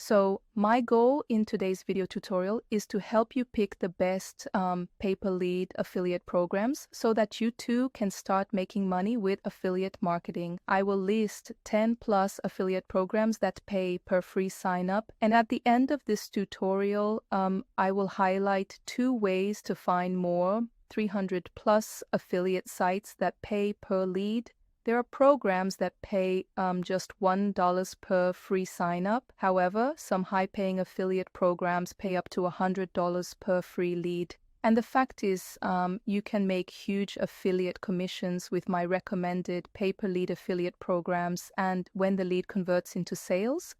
So my goal in today's video tutorial is to help you pick the best pay-per-lead affiliate programs so that you too can start making money with affiliate marketing. I will list 10 plus affiliate programs that pay per free sign up. And at the end of this tutorial, I will highlight 2 ways to find more 300 plus affiliate sites that pay per lead. There are programs that pay just $1 per free sign-up. However, some high-paying affiliate programs pay up to $100 per free lead. And the fact is, you can make huge affiliate commissions with my recommended pay-per-lead affiliate programs. And when the lead converts into sales,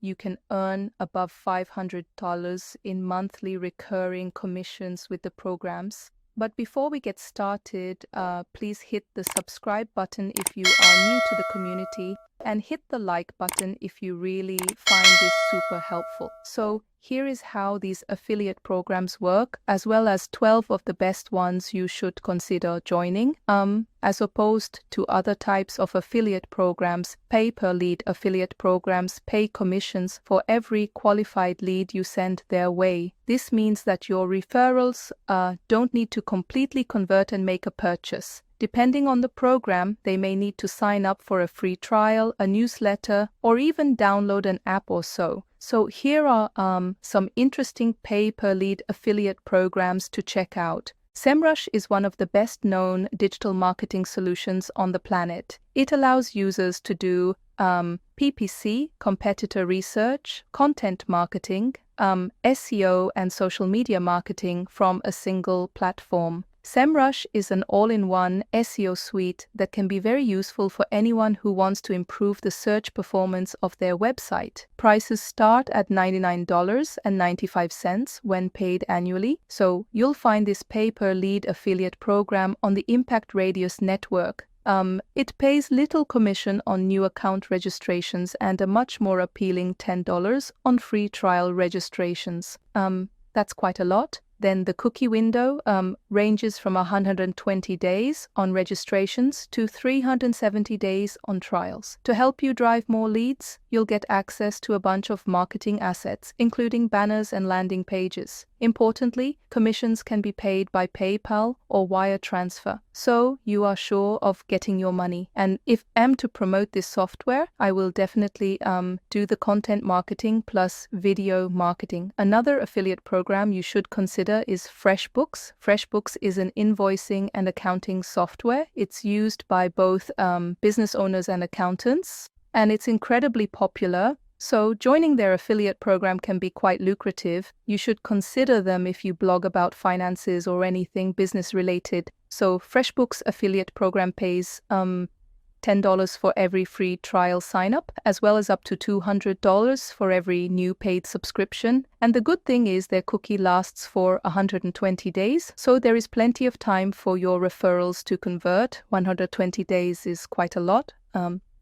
you can earn above $500 in monthly recurring commissions with the programs. But before we get started, please hit the subscribe button if you are new to the community and hit the like button if you really find this super helpful. So here is how these affiliate programs work, as well as 12 of the best ones you should consider joining. As opposed to other types of affiliate programs, pay-per-lead affiliate programs pay commissions for every qualified lead you send their way. This means that your referrals don't need to completely convert and make a purchase. Depending on the program, they may need to sign up for a free trial, a newsletter, or even download an app or so. So here are some interesting pay-per-lead affiliate programs to check out. Semrush is one of the best-known digital marketing solutions on the planet. It allows users to do PPC, competitor research, content marketing, SEO, and social media marketing from a single platform. Semrush is an all-in-one SEO suite that can be very useful for anyone who wants to improve the search performance of their website. Prices start at $99.95 when paid annually, so you'll find this pay-per-lead affiliate program on the Impact Radius network. It pays little commission on new account registrations and a much more appealing $10 on free trial registrations. That's quite a lot. Then the cookie window ranges from 120 days on registrations to 370 days on trials. To help you drive more leads, you'll get access to a bunch of marketing assets, including banners and landing pages. Importantly, commissions can be paid by PayPal or wire transfer, so you are sure of getting your money. And if I'm to promote this software, I will definitely do the content marketing plus video marketing. Another affiliate program you should consider is Freshbooks. Freshbooks is an invoicing and accounting software. It's used by both business owners and accountants, and it's incredibly popular. So joining their affiliate program can be quite lucrative. You should consider them if you blog about finances or anything business related. So Freshbooks affiliate program pays $10 for every free trial sign-up, as well as up to $200 for every new paid subscription. And the good thing is their cookie lasts for 120 days, so there is plenty of time for your referrals to convert. 120 days is quite a lot,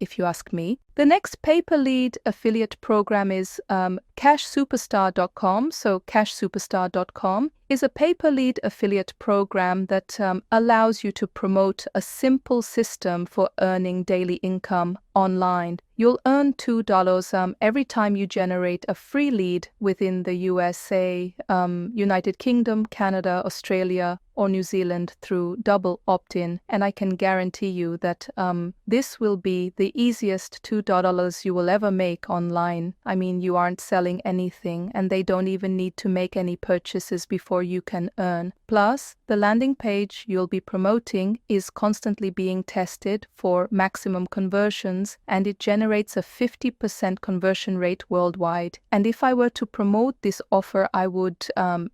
if you ask me. The next pay-per-lead affiliate program is cashsuperstar.com. So cashsuperstar.com is a pay-per-lead affiliate program that allows you to promote a simple system for earning daily income online. You'll earn $2 every time you generate a free lead within the USA, United Kingdom, Canada, Australia, or New Zealand through double opt-in. And I can guarantee you that this will be the easiest $2 you will ever make online. I mean, you aren't selling anything, and they don't even need to make any purchases before you can earn. Plus, the landing page you'll be promoting is constantly being tested for maximum conversions, and it generates a 50% conversion rate worldwide. And if I were to promote this offer, I would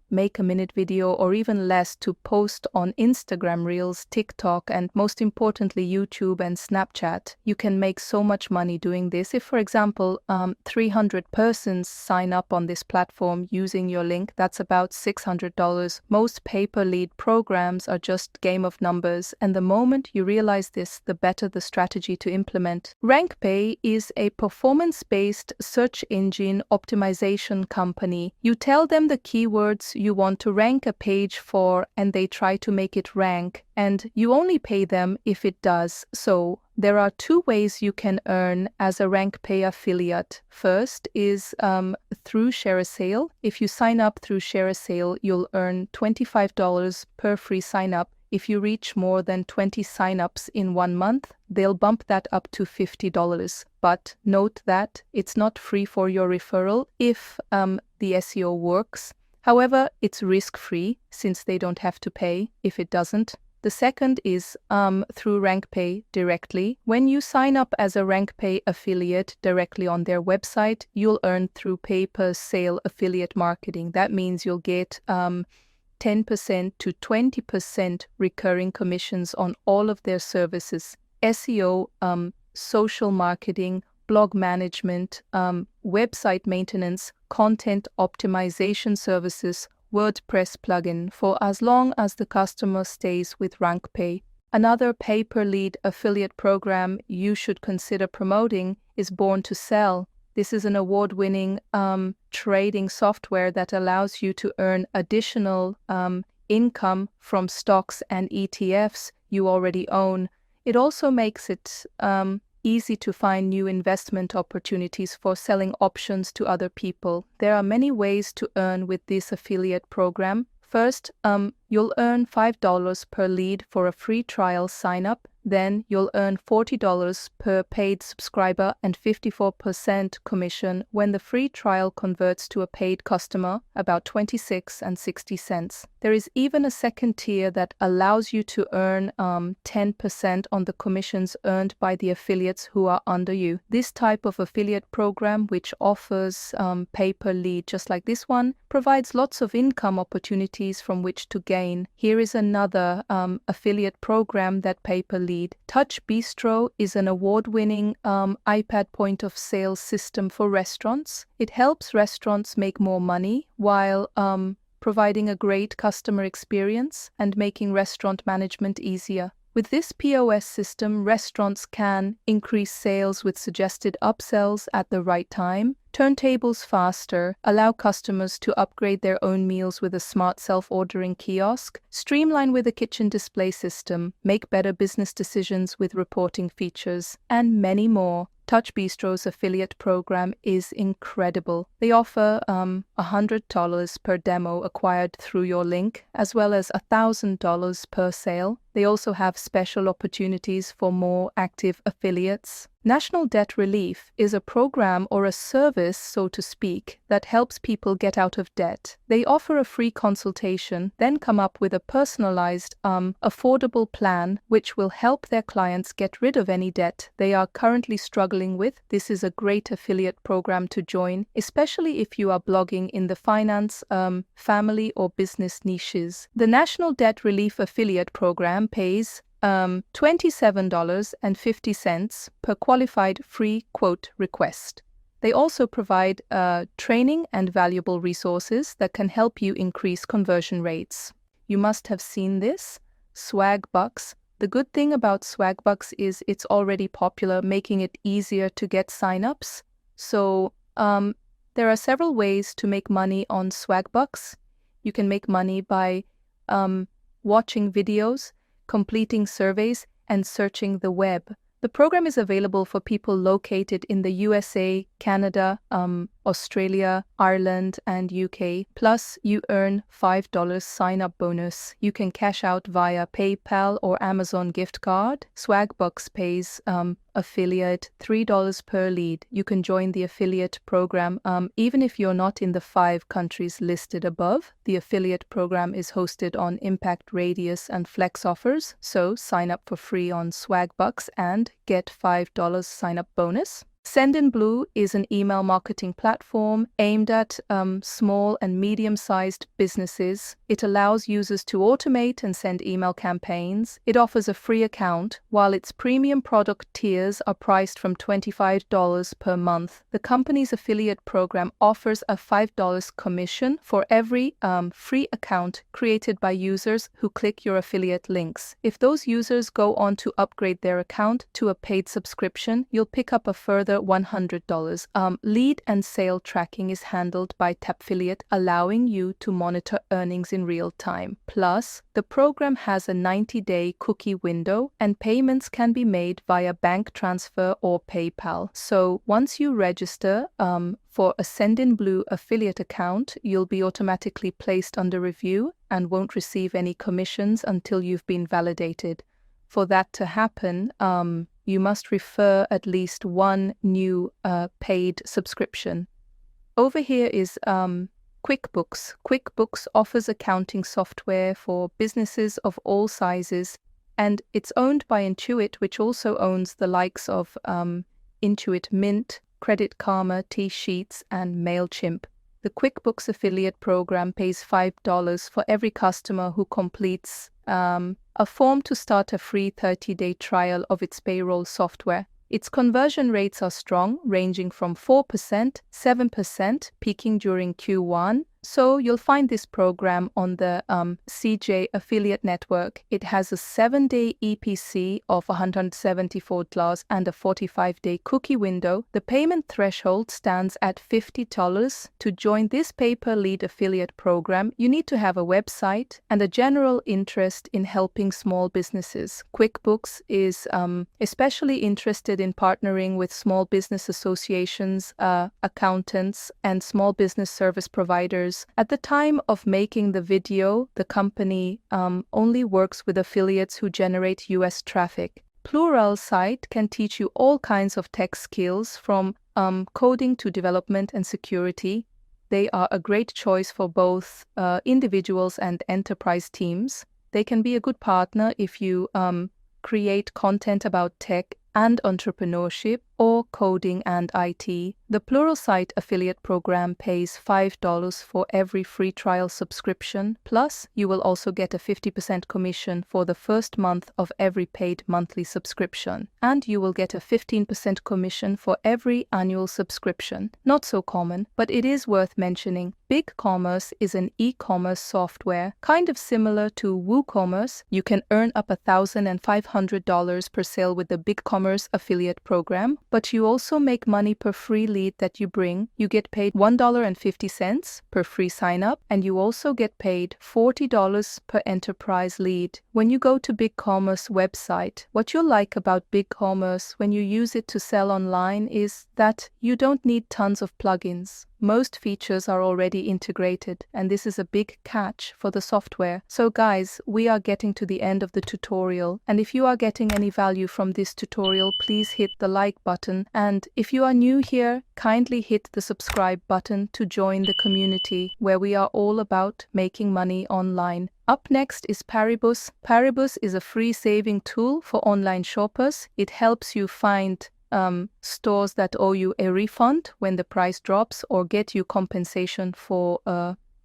make a minute video or even less to post on Instagram Reels, TikTok, and most importantly, YouTube and Snapchat. You can make so much money doing this. If, for example, 300 persons sign up on this platform using your link, that's about $600. Most pay-per-lead programs are just game of numbers, and the moment you realize this, the better the strategy to implement. Rankpay is a performance-based search engine optimization company. You tell them the keywords you want to rank a page for, and they try to make it rank, and you only pay them if it does. So There are two ways you can earn as a Rankpay affiliate. First is through Share a Sale. If you sign up through Share a Sale, you'll earn $25 per free sign up. If you reach more than 20 signups in 1 month, they'll bump that up to $50. But note that it's not free for your referral if the SEO works. However, it's risk-free since they don't have to pay if it doesn't. The second is through Rankpay directly. When you sign up as a Rankpay affiliate directly on their website, you'll earn through pay-per-sale affiliate marketing. That means you'll get 10% to 20% recurring commissions on all of their services: SEO, social marketing, blog management, website maintenance, content optimization services, WordPress plugin, for as long as the customer stays with Rankpay. Another pay-per-lead affiliate program you should consider promoting is Born to Sell. This is an award-winning trading software that allows you to earn additional income from stocks and ETFs you already own. It also makes it easy to find new investment opportunities for selling options to other people. There are many ways to earn with this affiliate program. First, you'll earn $5 per lead for a free trial sign-up. Then you'll earn $40 per paid subscriber and 54% commission when the free trial converts to a paid customer, about 26 and 60 cents. There is even a second tier that allows you to earn 10% on the commissions earned by the affiliates who are under you. This type of affiliate program, which offers pay-per-lead just like this one, provides lots of income opportunities from which to gain. Here is another affiliate program that pay-per-lead. Touch Beastro is an award-winning iPad point-of-sale system for restaurants. It helps restaurants make more money while providing a great customer experience and making restaurant management easier. With this POS system, restaurants can increase sales with suggested upsells at the right time, turn tables faster, allow customers to upgrade their own meals with a smart self-ordering kiosk, streamline with a kitchen display system, make better business decisions with reporting features, and many more. Touch Bistro's affiliate program is incredible. They offer $100 per demo acquired through your link, as well as $1,000 per sale. They also have special opportunities for more active affiliates. National Debt Relief is a program or a service, so to speak, that helps people get out of debt. They offer a free consultation, then come up with a personalized, affordable plan which will help their clients get rid of any debt they are currently struggling with. This is a great affiliate program to join, especially if you are blogging in the finance, family, or business niches. The National Debt Relief Affiliate Program pays $27.50 per qualified free quote request. They also provide training and valuable resources that can help you increase conversion rates. You must have seen this, Swagbucks. The good thing about Swagbucks is it's already popular, making it easier to get signups. So there are several ways to make money on Swagbucks. You can make money by watching videos, completing surveys, and searching the web. The program is available for people located in the USA, Canada, Australia, Ireland, and UK. Plus, you earn $5 sign-up bonus. You can cash out via PayPal or Amazon gift card. Swagbucks pays affiliate $3 per lead. You can join the affiliate program even if you're not in the 5 countries listed above. The affiliate program is hosted on Impact Radius and Flex offers, so sign up for free on Swagbucks and get $5 sign-up bonus. Sendinblue is an email marketing platform aimed at small and medium-sized businesses. It allows users to automate and send email campaigns. It offers a free account, while its premium product tiers are priced from $25 per month. The company's affiliate program offers a $5 commission for every free account created by users who click your affiliate links. If those users go on to upgrade their account to a paid subscription, you'll pick up a further extra $100. Lead and sale tracking is handled by Tappfiliate, allowing you to monitor earnings in real time. Plus, the program has a 90-day cookie window and payments can be made via bank transfer or PayPal. So once you register for a Sendinblue affiliate account, you'll be automatically placed under review and won't receive any commissions until you've been validated. For that to happen, you must refer at least one new paid subscription. Over here is QuickBooks. QuickBooks offers accounting software for businesses of all sizes, and it's owned by Intuit, which also owns the likes of Intuit Mint, Credit Karma, T-Sheets, and MailChimp. The QuickBooks affiliate program pays $5 for every customer who completes a form to start a free 30-day trial of its payroll software. Its conversion rates are strong, ranging from 4%, 7%, peaking during Q1. So you'll find this program on the CJ affiliate network. It has a 7-day EPC of $174 and a 45-day cookie window. The payment threshold stands at $50. To join this pay-per-lead affiliate program, you need to have a website and a general interest in helping small businesses. QuickBooks is especially interested in partnering with small business associations, accountants, and small business service providers. At the time of making the video, the company only works with affiliates who generate US traffic. Pluralsight can teach you all kinds of tech skills from coding to development and security. They are a great choice for both individuals and enterprise teams. They can be a good partner if you create content about tech and entrepreneurship, or coding and IT. The Pluralsight affiliate program pays $5 for every free trial subscription, plus you will also get a 50% commission for the first month of every paid monthly subscription, and you will get a 15% commission for every annual subscription. Not so common, but it is worth mentioning. BigCommerce is an e-commerce software, kind of similar to WooCommerce. You can earn up $1,500 per sale with the BigCommerce affiliate program, but you also make money per free lead that you bring. You get paid $1.50 per free sign-up, and you also get paid $40 per enterprise lead. When you go to BigCommerce website, what you'll like about BigCommerce when you use it to sell online is that you don't need tons of plugins. Most features are already integrated, and this is a big catch for the software. So guys, we are getting to the end of the tutorial, and if you are getting any value from this tutorial, please hit the like button, and if you are new here, kindly hit the subscribe button to join the community where we are all about making money online. Up next is Paribus. Paribus is a free saving tool for online shoppers. It helps you find stores that owe you a refund when the price drops, or get you compensation for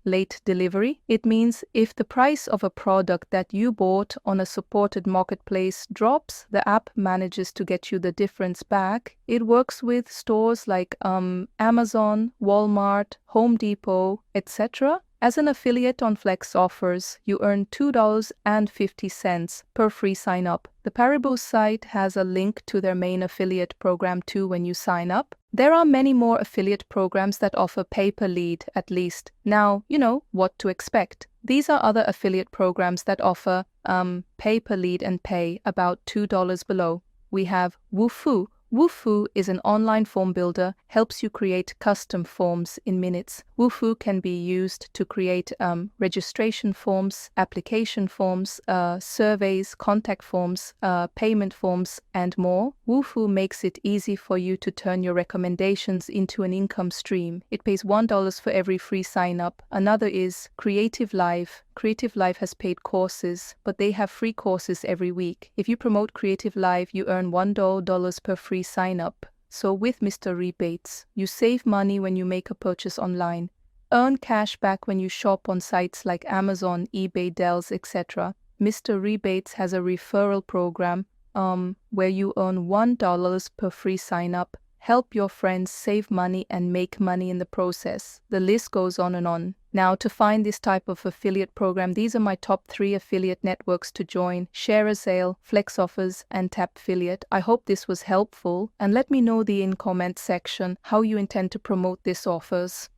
late delivery. It means if the price of a product that you bought on a supported marketplace drops, the app manages to get you the difference back. It works with stores like Amazon, Walmart, Home Depot, etc. As an affiliate on Flex offers, you earn $2.50 per free sign-up. The Paribus site has a link to their main affiliate program too when you sign up. There are many more affiliate programs that offer pay-per-lead at least. Now, you know what to expect. These are other affiliate programs that offer pay-per-lead and pay about $2 below. We have Woofu. Woofu is an online form builder, helps you create custom forms in minutes. Woofu can be used to create registration forms, application forms, surveys, contact forms, payment forms, and more. Woofu makes it easy for you to turn your recommendations into an income stream. It pays $1 for every free sign-up. Another is Creative Live. Creative Live has paid courses, but they have free courses every week. If you promote Creative Live, you earn $1 per free sign-up. So with Mr. Rebates, you save money when you make a purchase online, earn cash back when you shop on sites like Amazon, eBay, Dells, etc. Mr. Rebates has a referral program where you earn $1 per free sign-up. Help your friends save money and make money in the process. The list goes on and on. Now, to find this type of affiliate program, these are my top 3 affiliate networks to join: ShareASale, Flex Offers, and Tapaffiliate. I hope this was helpful, and let me know in comment section how you intend to promote these offers.